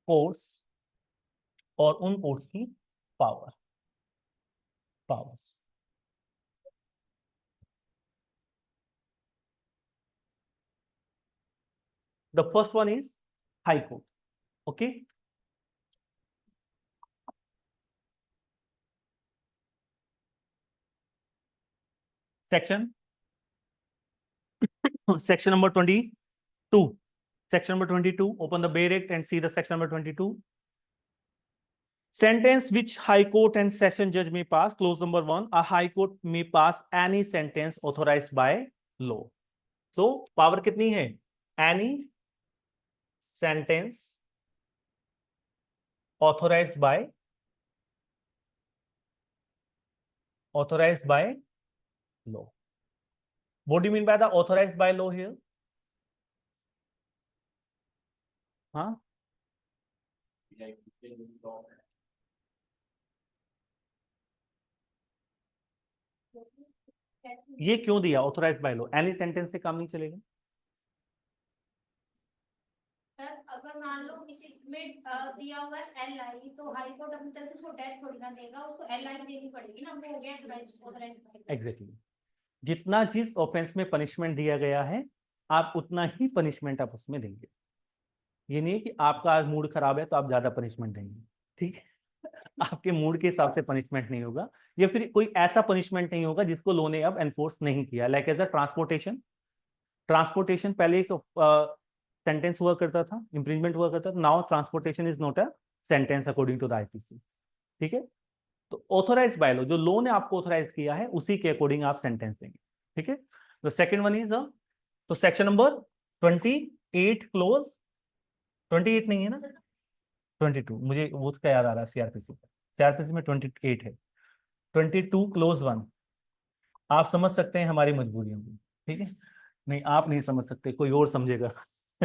Courts और उन courts की powers. The first one is High Court. Okay. Section number 22. Section number 22. Open the Bayer Act and see the section number 22. Sentence which High Court and Session Judge may pass. Clause number 1. A High Court may pass any sentence authorized by law. So power कितनी है? Any sentence authorized by law. What do you mean by the authorized by law here? Huh? ये क्यों दिया authorized by law? Any sentence से काम नहीं चलेगा। Sir अगर मान लो किसी में दिया हुआ है एलआई, तो हाई कोर्ट अपनी तरफ से उसको डेथ थोड़ी ना देगा, उसको एलआई देनी पड़ेगी ना, वो हो गया ऑथराइज्ड। एग्जैक्टली। जितना जिस ऑफेंस में पनिशमेंट दिया गया है आप उतना ही पनिशमेंट आप उसमें देंगे। ये नहीं कि आपका आज मूड खराब है तो आप ज्यादा पनिशमेंट देंगे, ठीक है? आपके मूड के हिसाब से पनिशमेंट नहीं होगा, या फिर कोई ऐसा पनिशमेंट नहीं होगा जिसको लॉ ने अब एनफोर्स नहीं किया। लाइक एज अ ट्रांसपोर्टेशन पहले एक सेंटेंस हुआ करता था, इंप्रिजमेंट हुआ करता था। Now transportation is not a sentence according to the IPC, ठीक है? तो ऑथोराइज बाय लॉ, जो लॉ ने आपको ऑथोराइज किया है उसी के अकॉर्डिंग आप सेंटेंस देंगे, ठीक है? तो सेकंड वन इज तो सेक्शन नंबर 28 क्लोज 28 नहीं है ना, 22, मुझे वो उसका याद आ रहा है। सीआरपीसी में 28 है। 22 क्लोज 1 आप समझ सकते हैं हमारी मजबूरियों को, ठीक है? नहीं आप नहीं समझ सकते, कोई और समझेगा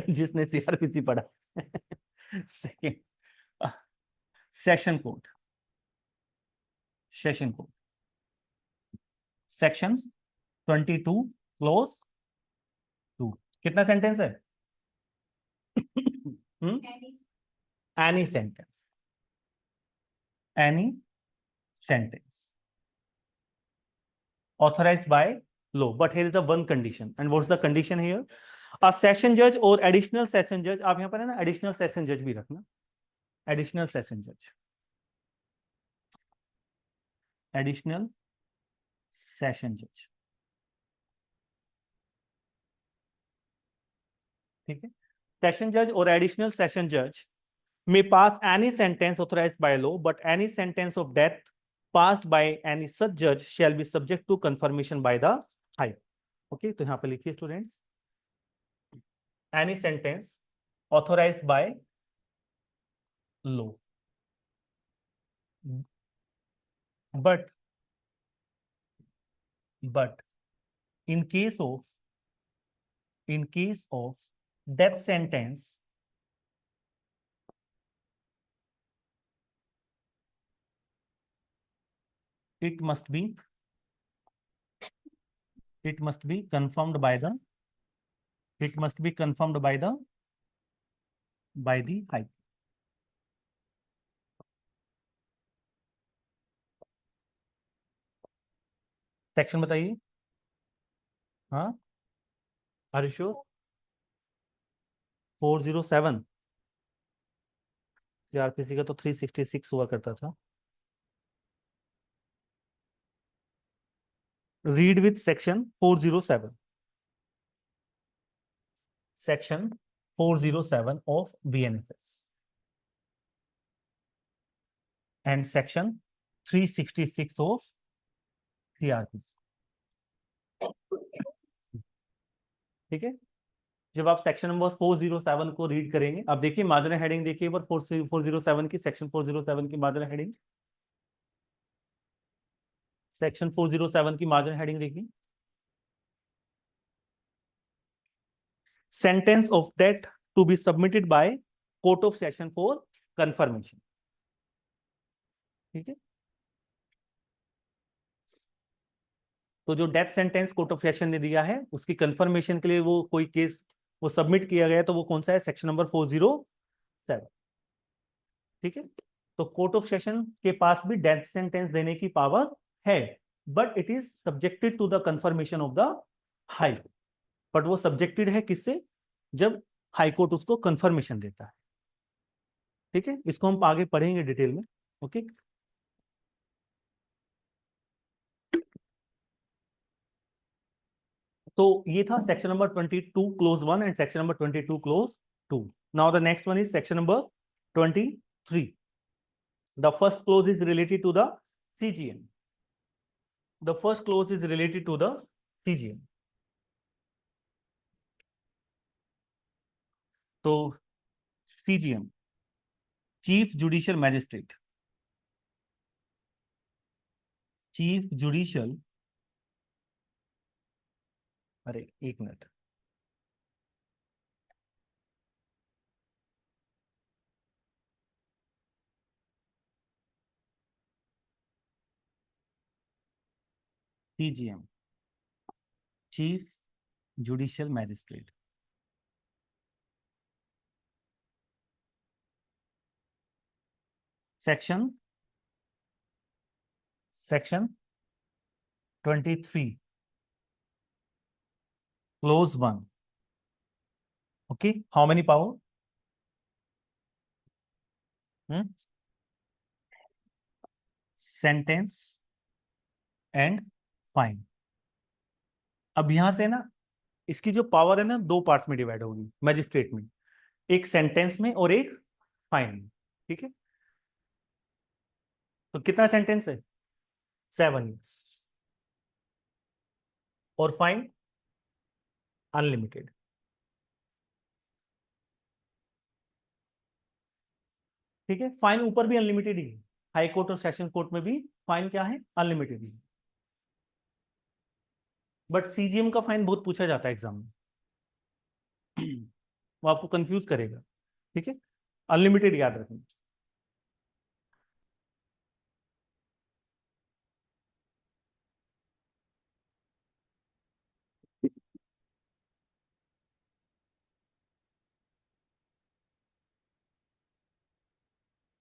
जिसने सीआरपीसी पढ़ा। Second, session code section 22 clause 2 कितना सेंटेंस है? Any sentence authorized by law, but here is the one condition, and what's the condition here? A session judge or additional session judge, आप यहाँ पर है ना additional session judge भी रखना, additional session judge, ठीक है? Session judge or additional session judge may pass any sentence authorized by law, but any sentence of death passed by any such judge shall be subject to confirmation by the high. Okay, तो यहाँ पे लिखिए students, any sentence authorized by law, but in case of death sentence, it must be confirmed by the high. Section बताइए। हाँ, are you sure? 407 CrPC का तो 366 हुआ करता था। Read with section 407 of BNFS and section 366 of CRPC, ठीक है? जब आप सेक्शन नंबर 407 को रीड करेंगे, अब देखिए मार्जिनल हेडिंग देखिए, 407 की, सेक्शन 407 की मार्जिनल हेडिंग, सेक्शन 407 की मार्जिनल हेडिंग देखिए, sentence of death to be submitted by court of session for confirmation, ठीक है? तो जो death sentence court of session ने दिया है उसकी कंफर्मेशन के लिए वो कोई केस वो सबमिट किया गया, तो वो कौन सा है? Section number 407। ठीक है, तो कोर्ट ऑफ सेशन के पास भी डेथ सेंटेंस देने की पावर है, but it is subjected to the confirmation of the High Court. But वो सब्जेक्टेड है किससे? जब हाई कोर्ट उसको कंफर्मेशन देता है। ठीक है, इसको हम आगे पढ़ेंगे डिटेल में। ओके, तो ये था section number 22 clause 1 and section number 22 clause 2। Now the next one is section number 23। The first clause is related to the CGM। The first clause is related to the CGM. तो CGM, chief judicial magistrate, chief judicial, अरे एक minute, CGM, chief judicial magistrate, section 23 close 1। Okay, how many power? Sentence and fine. अब यहां से ना इसकी जो power है ना दो पार्ट्स में डिवाइड होगी मैजिस्ट्रेट में, एक सेंटेंस में और एक फाइन में। ठीक है, तो कितना सेंटेंस है? 7 years, और फाइन अनलिमिटेड। ठीक है, फाइन ऊपर भी अनलिमिटेड ही है, हाई कोर्ट और सेशन कोर्ट में भी फाइन क्या है? Unlimited he. बट CGM का फाइन बहुत पूछा जाता है एग्जाम में वो आपको कंफ्यूज करेगा। ठीक है, अनलिमिटेड याद रखना।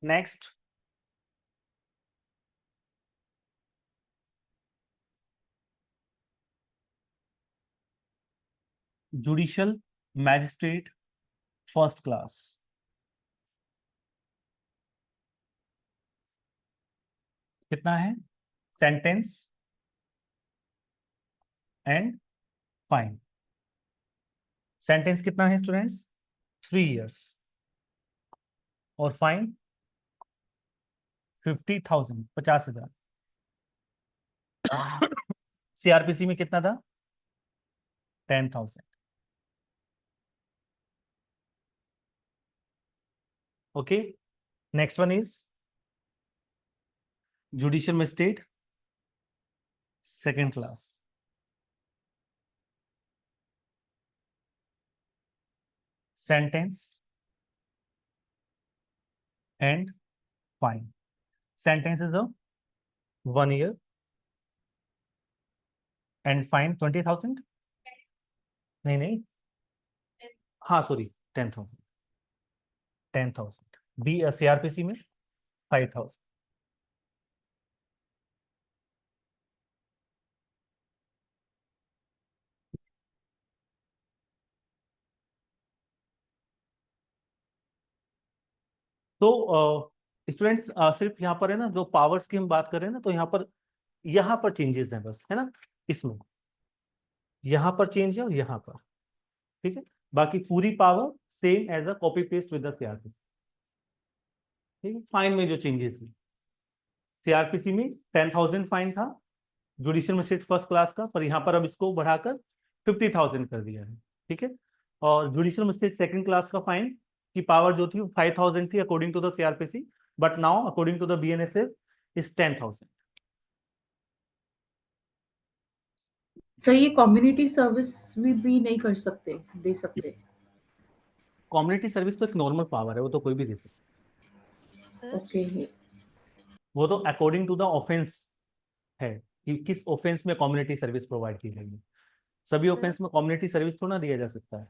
Next, judicial magistrate first class. कितना है? Sentence and fine. सेंटेंस कितना है स्टूडेंट्स? 3 years, और फाइन 50,000, 50,000। CRPC में कितना था? 10,000। Okay, next one is judicial magistrate second class. Sentence and fine. Sentence is 1 year and fine 20,000। नहीं नहीं, हाँ सॉरी, 10,000, 10,000। बी CRPC में 5,000। तो स्टूडेंट्स सिर्फ यहाँ पर है ना, जो पावर्स की हम बात कर रहे हैं ना, तो यहाँ पर चेंजेस हैं बस, है ना, इसमें यहाँ पर चेंज है और यहाँ पर। ठीक है, बाकी पूरी power same as a copy paste with the CRPC। ठीक है, फाइन में जो चेंजेस है, CRPC में 10,000 फाइन था जुडिशियल मजिस्ट्रेट फर्स्ट क्लास का, पर यहाँ पर अब इसको बढ़ाकर 50,000 कर दिया है। ठीक है, और जुडिशियल मजिस्ट्रेट सेकंड क्लास का फाइन की पावर जो थी वो 5,000 थी according to the CRPC, but now according to the BNSS is 10,000। Sir ये कम्युनिटी सर्विस भी नहीं कर सकते, दे सकते? कम्युनिटी सर्विस तो एक नॉर्मल पावर है, वो तो कोई भी दे सकता है। ओके, वो तो अकॉर्डिंग टू द ऑफेंस है कि किस ऑफेंस में कम्युनिटी सर्विस प्रोवाइड की जाएगी। सभी ऑफेंस में कम्युनिटी सर्विस थोड़ा दिया जा सकता है।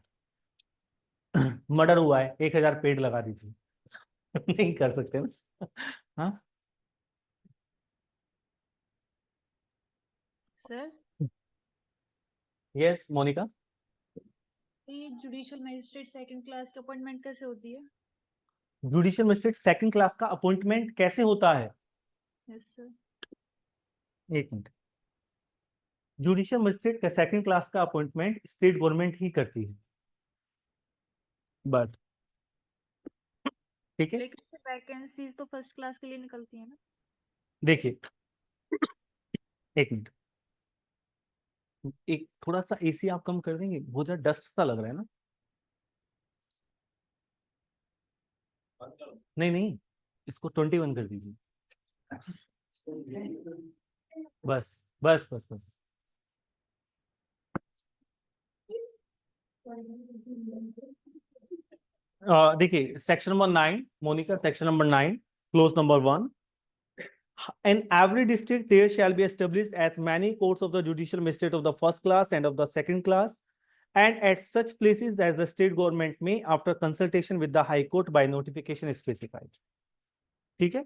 मर्डर हुआ है, 1,000 पेड़ लगा दीजिए, नहीं कर सकते ना। हाँ सर, यस मोनिका। ये जुडिशियल मजिस्ट्रेट सेकंड क्लास की अपॉइंटमेंट कैसे होती है? जुडिशियल मजिस्ट्रेट सेकंड क्लास का अपॉइंटमेंट कैसे होता है? Yes sir. एक मिनट। जुडिशियल मजिस्ट्रेट का सेकंड क्लास का अपॉइंटमेंट स्टेट गवर्नमेंट ही करती है, बट ठीक है। लेकिन वैकेंसीज तो फर्स्ट क्लास के लिए निकलती है ना? देखिए एक मिनट, एक थोड़ा सा एसी आप कम कर देंगे, बहुत ज्यादा डस्ट सा लग रहा है ना। नहीं नहीं, इसको 21 कर दीजिए। बस बस बस बस। देखिए section number 9 Monika, section number 9 clause number 1, in every district there shall be established as many courts of the judicial magistrate of the first class and of the second class, and at such places as the state government may after consultation with the high court by notification specified। ठीक है,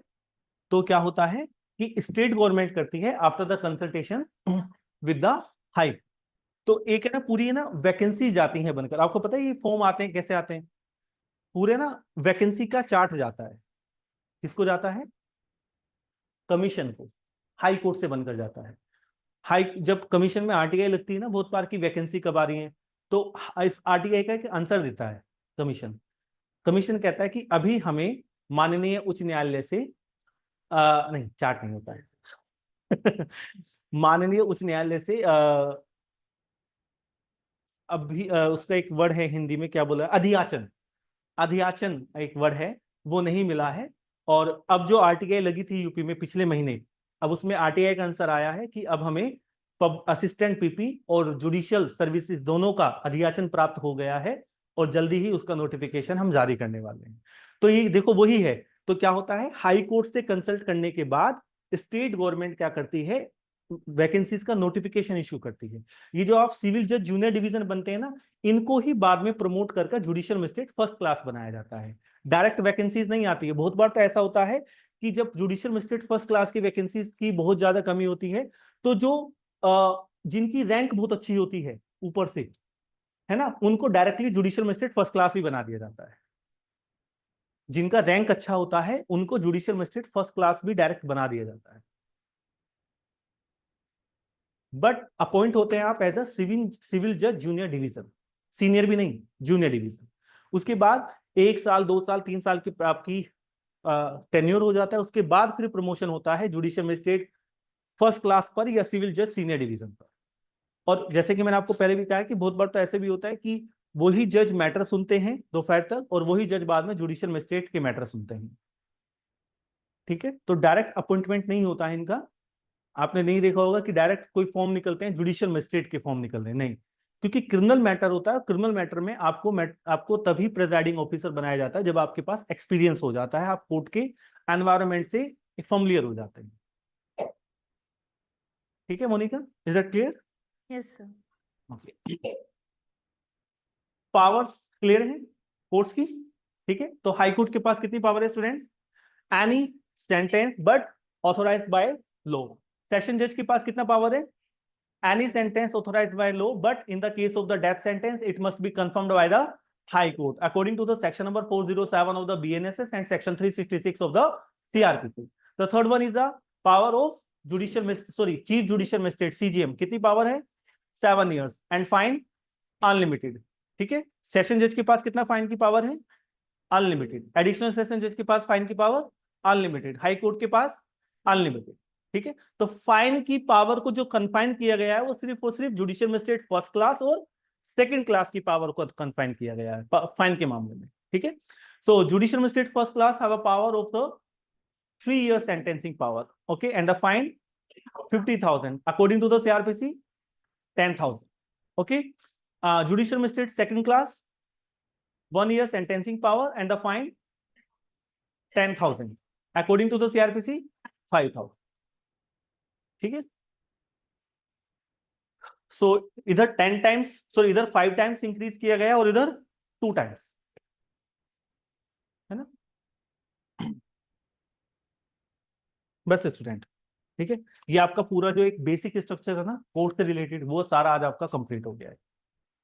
तो क्या होता है कि state government करती है after the consultation with the high. तो एक है ना पूरी है ना वैकेंसी जाती है बनकर, आपको पता है ये फॉर्म आते हैं कैसे आते हैं, पूरे ना वैकेंसी का चार्ट जाता है। किसको जाता है? कमीशन को, हाई कोर्ट से बनकर जाता है। हाई जब कमीशन में आरटीआई लगती है ना बहुत बार की वैकेंसी कब आ रही है, तो इस आरटीआई का एक आंसर देता है कमीशन। कमीशन कहता है कि अभी हमें माननीय उच्च न्यायालय से नहीं चार्ट नहीं होता है माननीय उच्च न्यायालय से अभी उसका एक वर्ड है हिंदी में क्या बोला, अधियाचन। अधियाचन एक वर्ड है, वो नहीं मिला है। और अब जो आरटीआई लगी थी यूपी में पिछले महीने, अब उसमें आरटीआई का आंसर आया है कि अब हमें असिस्टेंट पीपी और जुडिशियल सर्विसेज दोनों का अधियाचन प्राप्त हो गया है, और जल्दी ही उसका नोटिफिकेशन हम जारी करने वाले हैं। तो ये देखो वही है। तो क्या होता है, हाई कोर्ट से कंसल्ट करने के बाद स्टेट गवर्नमेंट क्या करती है, वैकेंसीज का नोटिफिकेशन इश्यू करती है। ये जो आप सिविल जज जूनियर डिवीजन बनते हैं ना, इनको ही बाद में प्रमोट कर जुडिशियल मजिस्ट्रेट फर्स्ट क्लास बनाया जाता है। डायरेक्ट वैकेंसीज नहीं आती है। बहुत बार तो ऐसा होता है कि जब जुडिशियल मजिस्ट्रेट फर्स्ट क्लास की वैकेंसीज की बहुत ज्यादा कमी होती है, तो जो जिनकी रैंक बहुत अच्छी होती है ऊपर से, है ना, उनको directly judicial magistrate first class भी बना दिया जाता है। जिनका रैंक अच्छा होता है उनको जुडिशियल मजिस्ट्रेट फर्स्ट क्लास भी डायरेक्ट बना दिया जाता है। बट अपॉइंट होते हैं आप एज अ सिविल जज जूनियर डिवीजन, सीनियर भी नहीं, जूनियर डिवीजन। उसके बाद 1 साल 2 साल 3 साल की आपकी टेन्योर हो जाता है। उसके बाद फिर प्रमोशन होता है जुडिशियल मजिस्ट्रेट फर्स्ट क्लास पर या सिविल जज सीनियर डिवीजन पर। और जैसे कि मैंने आपको पहले भी कहा है कि बहुत बार तो ऐसे भी होता है कि वही जज मैटर सुनते हैं दोपहर तक, और वही जज बाद में जुडिशियल मजिस्ट्रेट के मैटर सुनते हैं। ठीक है, तो डायरेक्ट अपॉइंटमेंट नहीं होता है इनका। आपने नहीं देखा होगा कि डायरेक्ट कोई फॉर्म निकलते हैं जुडिशियल मजिस्ट्रेट के फॉर्म निकल रहे हैं, नहीं। क्योंकि क्रिमिनल मैटर होता है, क्रिमिनल मैटर में आपको तभी प्रिजाइडिंग ऑफिसर बनाया जाता है जब आपके पास एक्सपीरियंस हो जाता है, आप कोर्ट के एनवायरनमेंट से फैमिलियर हो जाते हैं। ठीक है Monika, is that clear? Yes sir. Powers clear है कोर्ट्स की? ठीक है, तो हाई कोर्ट के पास कितनी पावर है students? Any sentence but authorised by law. Session जज के पास कितना पावर है? any sentence authorized by law, but in the case of the death sentence it must be confirmed by the high court according to the section number 407 of the BNSS and section 366 of the CRPC। the third one is the power of chief judicial magistrate CJM। कितनी power है? 7 years and fine unlimited. ठीक है, session जज के पास कितना fine की power है? Unlimited. Additional session जज के पास फाइन की पावर अनलिमिटेड। हाई कोर्ट के पास अनलिमिटेड। ठीक है, तो फाइन की पावर को जो कन्फाइन किया गया है वो सिर्फ और सिर्फ जुडिशियल मजिस्ट्रेट फर्स्ट क्लास और सेकंड क्लास की पावर को कन्फाइन किया गया है फाइन के मामले में। ठीक है, so judicial magistrate first class have a power of the 3 year sentencing power, okay, and the fine 50,000 according to the CRPC 10,000, okay। Judicial magistrate second class 1 year sentencing power and the fine 10,000 according to the CRPC 5,000। ठीक है, सो इधर 10 times sorry इधर 5 times increase किया गया और इधर 2 times, है ना। बस स्टूडेंट। ठीक है, ये आपका पूरा जो एक बेसिक स्ट्रक्चर है ना कोर्ट से रिलेटेड, वो सारा आज आपका कंप्लीट हो गया है।